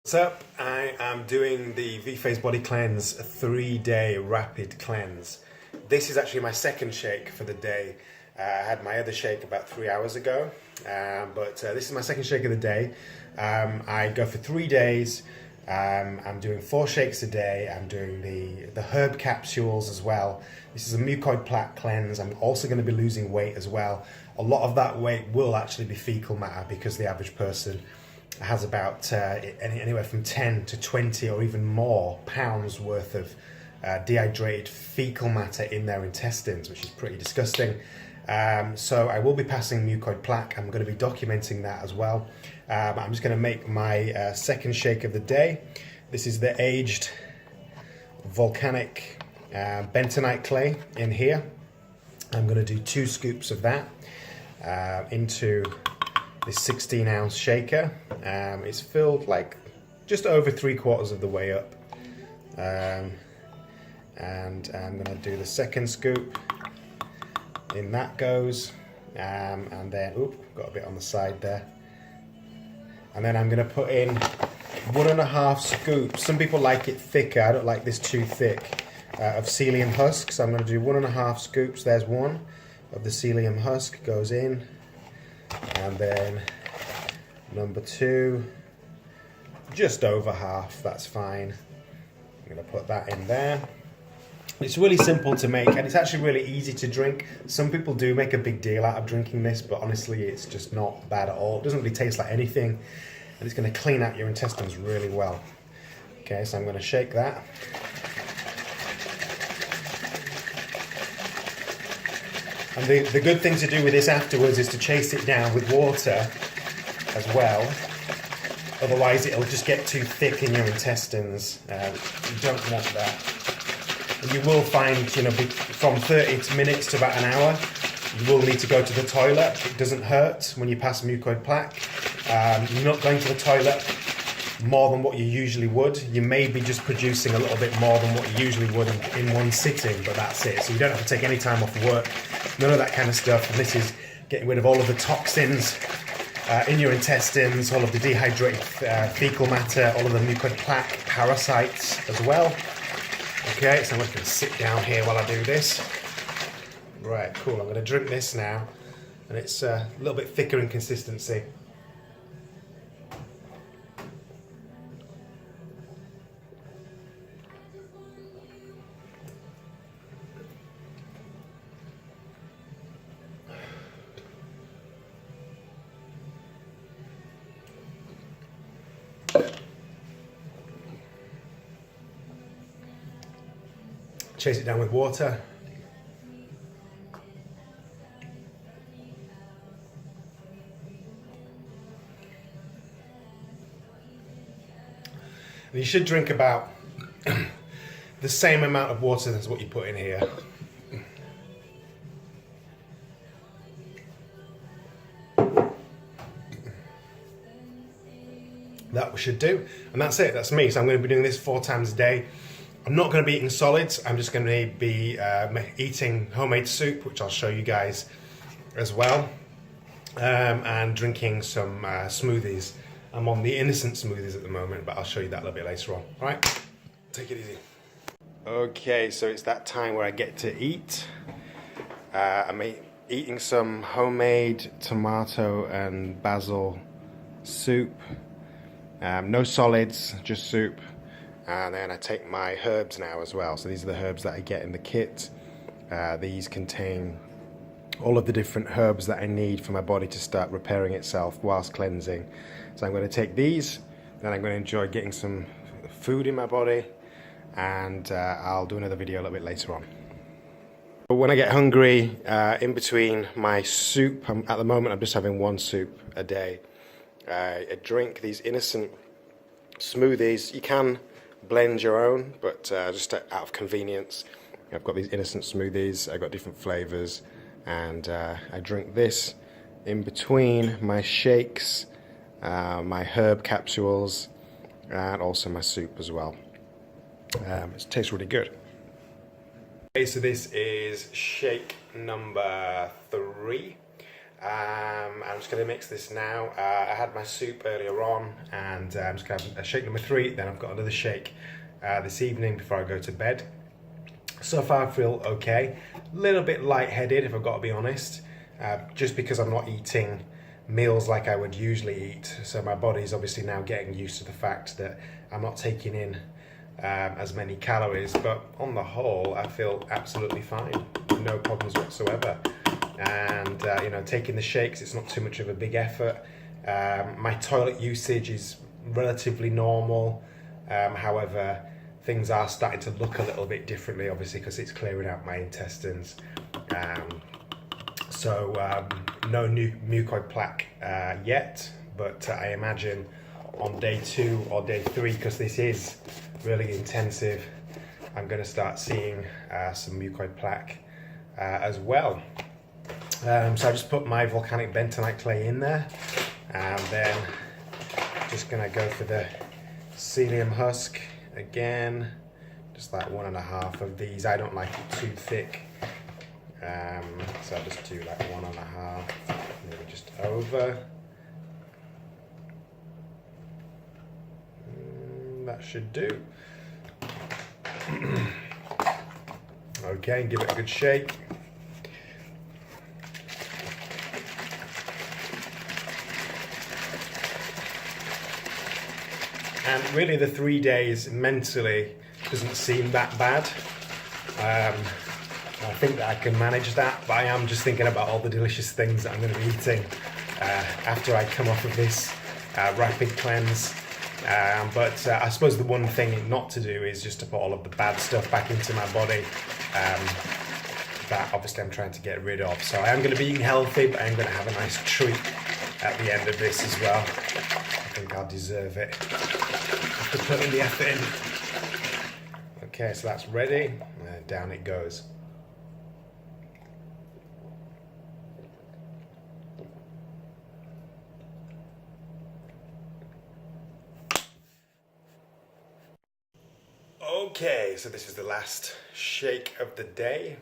What's up? I am doing the V-Phase Body Cleanse 3-day rapid cleanse. This is actually my second shake for the day. I had my other shake about 3 hours ago, but this is my second shake of the day. I go for 3 days. I'm doing 4 shakes a day. I'm doing the herb capsules as well. This is a mucoid plaque cleanse. I'm also going to be losing weight as well. A lot of that weight will actually be fecal matter because the average person has about anywhere from 10 to 20 or even more pounds worth of dehydrated fecal matter in their intestines, which is pretty disgusting. So I will be passing mucoid plaque. I'm going to be documenting that as well. I'm just going to make my second shake of the day. This is the aged volcanic bentonite clay in here. I'm going to do 2 scoops of that into this 16-ounce shaker. It's filled like just over 3/4 of the way up, and I'm going to do the second scoop. In that goes, and then got a bit on the side there, and then I'm going to put in 1.5 scoops. Some people like it thicker. I don't like this too thick, of psyllium husk, so I'm going to do 1.5 scoops. There's one of the psyllium husk goes in. And then number 2, just over half, that's fine. I'm going to put that in there. It's really simple to make, and it's actually really easy to drink. Some people do make a big deal out of drinking this, but honestly it's just not bad at all. It doesn't really taste like anything, and it's going to clean out your intestines really well. Okay, so I'm going to shake that. And the good thing to do with this afterwards is to chase it down with water as well. Otherwise it'll just get too thick in your intestines. You don't want that. And you will find, from 30 minutes to about an hour, you will need to go to the toilet. It doesn't hurt when you pass mucoid plaque. You're not going to the toilet more than what you usually would. You may be just producing a little bit more than what you usually would in one sitting, but that's it. So you don't have to take any time off work. None of that kind of stuff, and this is getting rid of all of the toxins in your intestines, all of the dehydrated fecal matter, all of the mucoid plaque parasites as well. Okay, so I'm just going to sit down here while I do this. Right, cool, I'm going to drink this now, and it's a little bit thicker in consistency. Chase it down with water. And you should drink about the same amount of water as what you put in here. That should do, and that's it. That's me. So I'm going to be doing this 4 times a day. I'm not going to be eating solids. I'm just going to be eating homemade soup, which I'll show you guys as well, and drinking some smoothies. I'm on the innocent smoothies at the moment, but I'll show you that a little bit later on. All right, take it easy. Okay, so it's that time where I get to eat. I'm eating some homemade tomato and basil soup. No solids, just soup. And then I take my herbs now as well. So these are the herbs that I get in the kit. These contain all of the different herbs that I need for my body to start repairing itself whilst cleansing. So I'm going to take these, then I'm going to enjoy getting some food in my body, and I'll do another video a little bit later on. But when I get hungry, in between my soup, at the moment I'm just having 1 soup a day. I drink these innocent smoothies. You can blend your own, but just out of convenience, I've got these innocent smoothies. I've got different flavors, and I drink this in between my shakes, my herb capsules, and also my soup as well. It tastes really good. Okay, so this is shake number 3. I'm just going to mix this now. I had my soup earlier on, and I'm just going to have a shake number 3. Then I've got another shake this evening before I go to bed. So far I feel okay. A little bit lightheaded, if I've got to be honest, just because I'm not eating meals like I would usually eat. So my body's obviously now getting used to the fact that I'm not taking in as many calories, but on the whole I feel absolutely fine, no problems whatsoever. And you know, taking the shakes, it's not too much of a big effort. My toilet usage is relatively normal, however things are starting to look a little bit differently, obviously because it's clearing out my intestines. So no new mucoid plaque yet, but I imagine on day 2 or day 3, because this is really intensive, I'm going to start seeing some mucoid plaque as well. So I just put my volcanic bentonite clay in there, and then just going to go for the psyllium husk again, just like 1.5 of these. I don't like it too thick, so I'll just do like 1.5, maybe just over. That should do. Okay, give it a good shake. And really the 3 days mentally doesn't seem that bad. I think that I can manage that, but I am just thinking about all the delicious things that I'm going to be eating after I come off of this rapid cleanse. But I suppose the one thing not to do is just to put all of the bad stuff back into my body that obviously I'm trying to get rid of. So I am going to be eating healthy, but I'm going to have a nice treat at the end of this as well. I think I'll deserve it after putting the effort in. Okay, so that's ready. Down it goes. Okay, so this is the last shake of the day.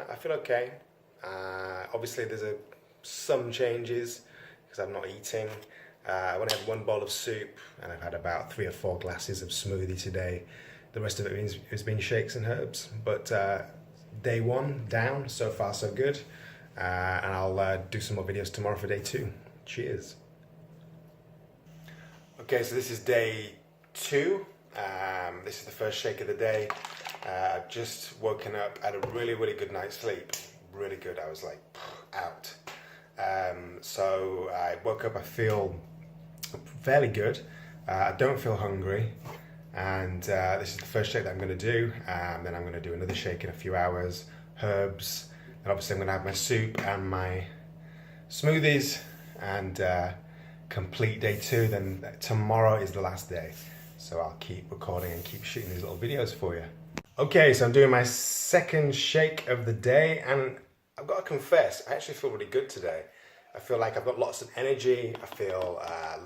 I feel okay. Obviously there's some changes because I'm not eating. I only had 1 bowl of soup, and I've had about 3 or 4 glasses of smoothie today. The rest of it has been shakes and herbs. But day 1 down, so far so good. And I'll do some more videos tomorrow for day 2. Cheers. Okay, so this is day 2. This is the first shake of the day. I've just woken up, had a really good night's sleep. Really good. I was like out. So I woke up, I feel fairly good. I don't feel hungry, and this is the first shake that I'm going to do. Then I'm going to do another shake in a few hours, herbs, and obviously I'm going to have my soup and my smoothies, and complete day 2. Then tomorrow is the last day, so I'll keep recording and keep shooting these little videos for you. Okay, so I'm doing my second shake of the day, and I've got to confess, I actually feel really good today. I feel like I've got lots of energy. I feel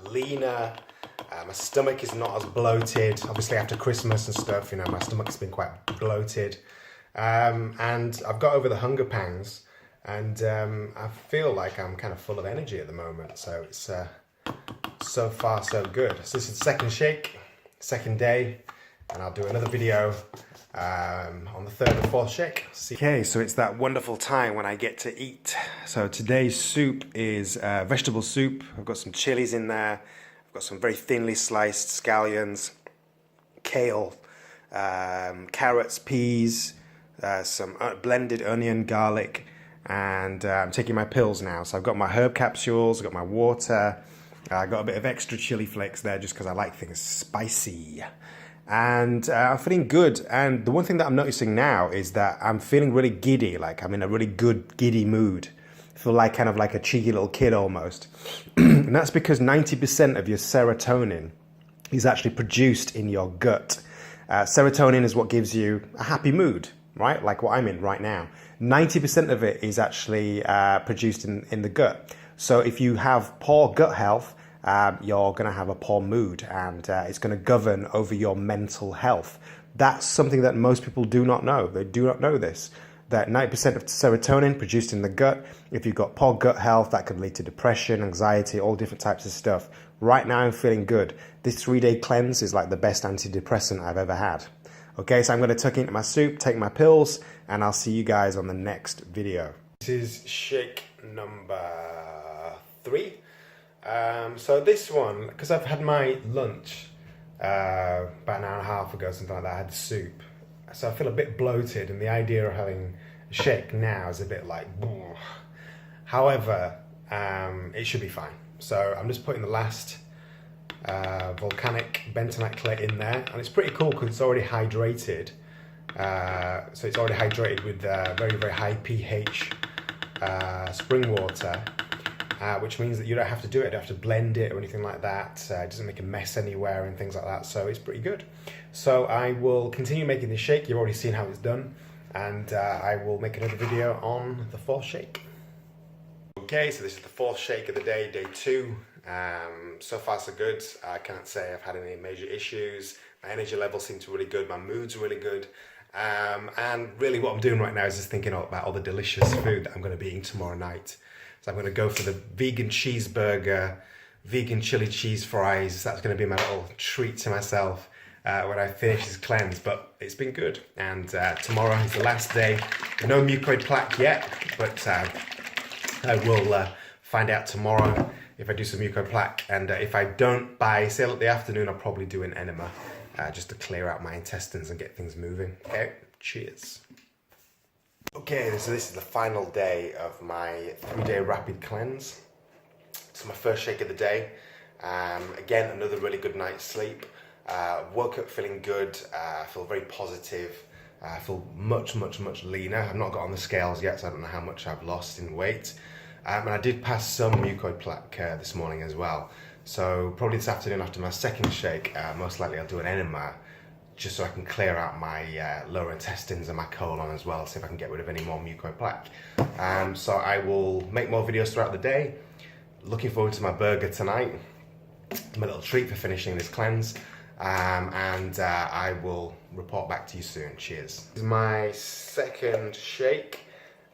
leaner. My stomach is not as bloated. Obviously after Christmas and stuff, you know, my stomach's been quite bloated. And I've got over the hunger pangs, and I feel like I'm kind of full of energy at the moment. So it's so far so good. So this is the second shake, second day, and I'll do another video on the 3rd and 4th shake. Okay, so it's that wonderful time when I get to eat. So today's soup is vegetable soup. I've got some chilies in there. I've got some very thinly sliced scallions, kale, carrots, peas, some blended onion, garlic, and I'm taking my pills now. So I've got my herb capsules, I've got my water, I got a bit of extra chili flakes there just because I like things spicy. And I'm feeling good, and the one thing that I'm noticing now is that I'm feeling really giddy, like I'm in a really good giddy mood. I feel like kind of like a cheeky little kid almost. And that's because 90% of your serotonin is actually produced in your gut. Serotonin is what gives you a happy mood, right? Like what I'm in right now. 90% of it is actually produced in the gut. So if you have poor gut health, you're going to have a poor mood, and it's going to govern over your mental health. That's something that most people do not know. They do not know this. that 90% of serotonin produced in the gut. If you've got poor gut health, that could lead to depression, anxiety, all different types of stuff. Right now I'm feeling good. This 3-day cleanse is like the best antidepressant I've ever had. Okay, so I'm going to tuck into my soup, take my pills, and I'll see you guys on the next video. This is shake number 3. So this one, because I've had my lunch about an hour and a half ago, something like that, I had soup. So I feel a bit bloated, and the idea of having a shake now is a bit like, ugh. However, it should be fine. So I'm just putting the last volcanic bentonite clay in there, and it's pretty cool because it's already hydrated. So it's already hydrated with very, very high pH spring water, which means that you don't have to do it, you don't have to blend it or anything like that. It doesn't make a mess anywhere and things like that, so it's pretty good. So I will continue making this shake. You've already seen how it's done, and I will make another video on the 4th shake. Okay, so this is the 4th shake of the day, day 2. So far so good. I can't say I've had any major issues. My energy levels seem to be really good, my mood's really good. And really what I'm doing right now is just thinking about all the delicious food that I'm going to be eating tomorrow night. So I'm going to go for the vegan cheeseburger, vegan chili cheese fries. That's going to be my little treat to myself when I finish this cleanse. But it's been good. And tomorrow is the last day. No mucoid plaque yet, but I will find out tomorrow if I do some mucoid plaque. And if I don't, by say the afternoon, I'll probably do an enema just to clear out my intestines and get things moving. Okay, cheers. Okay, so this is the final day of my 3-day rapid cleanse. It's my first shake of the day. Again, another really good night's sleep. Woke up feeling good. I feel very positive. I feel much leaner. I've not got on the scales yet, so I don't know how much I've lost in weight. And I did pass some mucoid plaque this morning as well. So probably this afternoon after my second shake, most likely I'll do an enema, just so I can clear out my lower intestines and my colon as well, see if I can get rid of any more mucoid plaque. So I will make more videos throughout the day. Looking forward to my burger tonight, my little treat for finishing this cleanse. And I will report back to you soon. Cheers. This is my second shake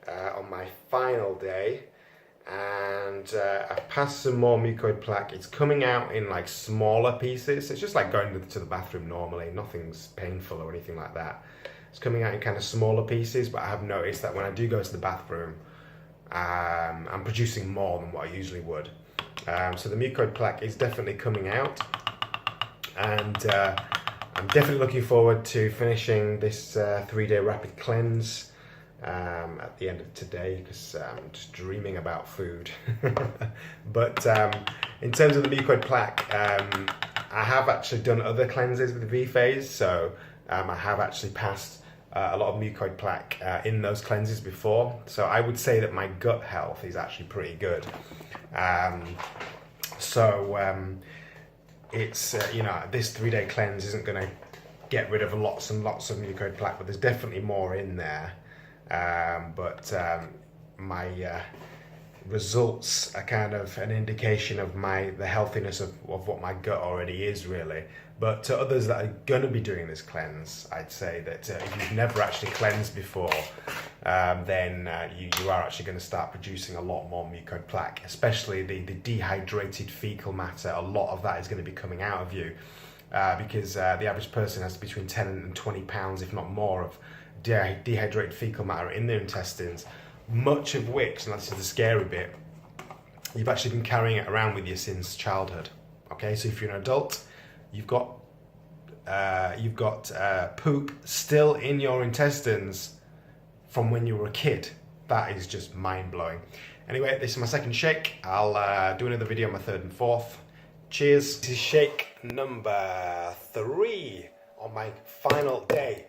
on my final day. And I've passed some more mucoid plaque. It's coming out in like smaller pieces. It's just like going to the bathroom normally. Nothing's painful or anything like that. It's coming out in kind of smaller pieces, but I have noticed that when I do go to the bathroom, I'm producing more than what I usually would. So the mucoid plaque is definitely coming out, and I'm definitely looking forward to finishing this 3-day rapid cleanse at the end of today, because I'm just dreaming about food. But in terms of the mucoid plaque, I have actually done other cleanses with the V-Phase, so I have actually passed a lot of mucoid plaque in those cleanses before, so I would say that my gut health is actually pretty good. It's you know, this 3-day cleanse isn't going to get rid of lots and lots of mucoid plaque, but there's definitely more in there. My results are kind of an indication of the healthiness of what my gut already is, really. But to others that are going to be doing this cleanse, I'd say that if you've never actually cleansed before, then you are actually going to start producing a lot more mucoid plaque, especially the dehydrated fecal matter. A lot of that is going to be coming out of you because the average person has between 10 and 20 pounds, if not more, of dehydrated fecal matter in their intestines, much of which, and that's the scary bit, you've actually been carrying it around with you since childhood. Okay, so if you're an adult, you've got poop still in your intestines from when you were a kid. That is just mind-blowing. Anyway, this is my second shake. I'll do another video on my 3rd and 4th. Cheers. This is shake number 3 on my final day.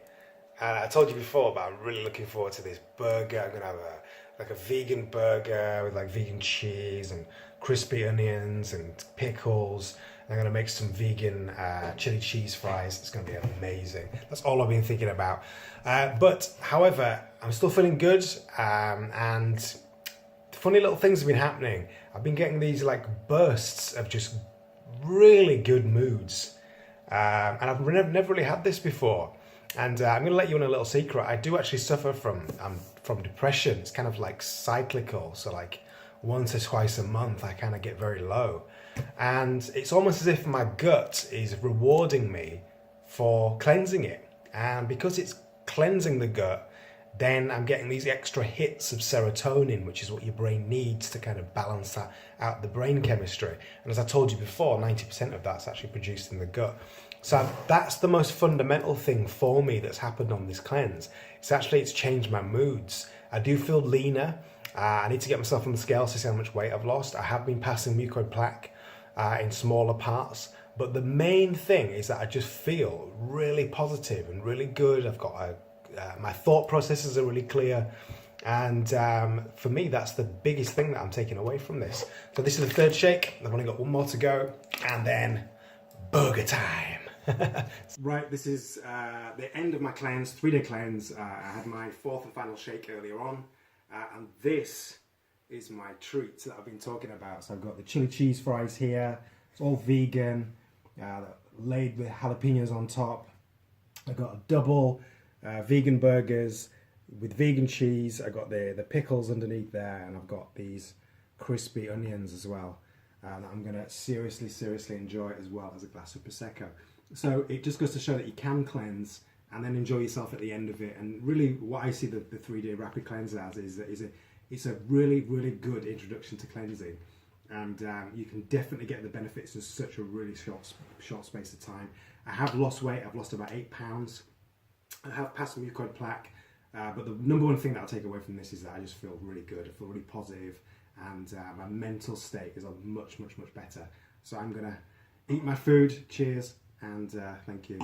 And I told you before, but I'm really looking forward to this burger. I'm gonna have a vegan burger with like vegan cheese and crispy onions and pickles. I'm gonna make some vegan chili cheese fries. It's gonna be amazing. That's all I've been thinking about. But however, I'm still feeling good, and funny little things have been happening. I've been getting these like bursts of just really good moods, and I've never really had this before. And I'm going to let you in a little secret. I do actually suffer from from depression. It's kind of like cyclical. So like once or twice a month, I kind of get very low. And it's almost as if my gut is rewarding me for cleansing it. And because it's cleansing the gut, then I'm getting these extra hits of serotonin, which is what your brain needs to kind of balance that out, the brain chemistry. And as I told you before, 90% of that's actually produced in the gut. So that's the most fundamental thing for me that's happened on this cleanse. It's changed my moods. I do feel leaner. I need to get myself on the scale to see how much weight I've lost. I have been passing mucoid plaque in smaller parts. But the main thing is that I just feel really positive and really good. I've got my thought processes are really clear. And for me, that's the biggest thing that I'm taking away from this. So this is the third shake. I've only got one more to go. And then burger time. Right, this is the end of my cleanse, 3-day cleanse. I had my fourth and final shake earlier on. And this is my treat that I've been talking about. So I've got the chili cheese fries here. It's all vegan, laid with jalapenos on top. I've got a double vegan burgers with vegan cheese. I've got the pickles underneath there, and I've got these crispy onions as well. And I'm going to seriously enjoy it as well as a glass of Prosecco. So it just goes to show that you can cleanse and then enjoy yourself at the end of it. And really what I see the 3-day rapid cleanse as is it's a really good introduction to cleansing. And you can definitely get the benefits in such a really short space of time. I have lost weight. I've lost about 8 pounds. I have passed mucoid plaque. But the number one thing that I'll take away from this is that I just feel really good. I feel really positive, and my mental state is much better. So I'm going to eat my food. Cheers, and thank you.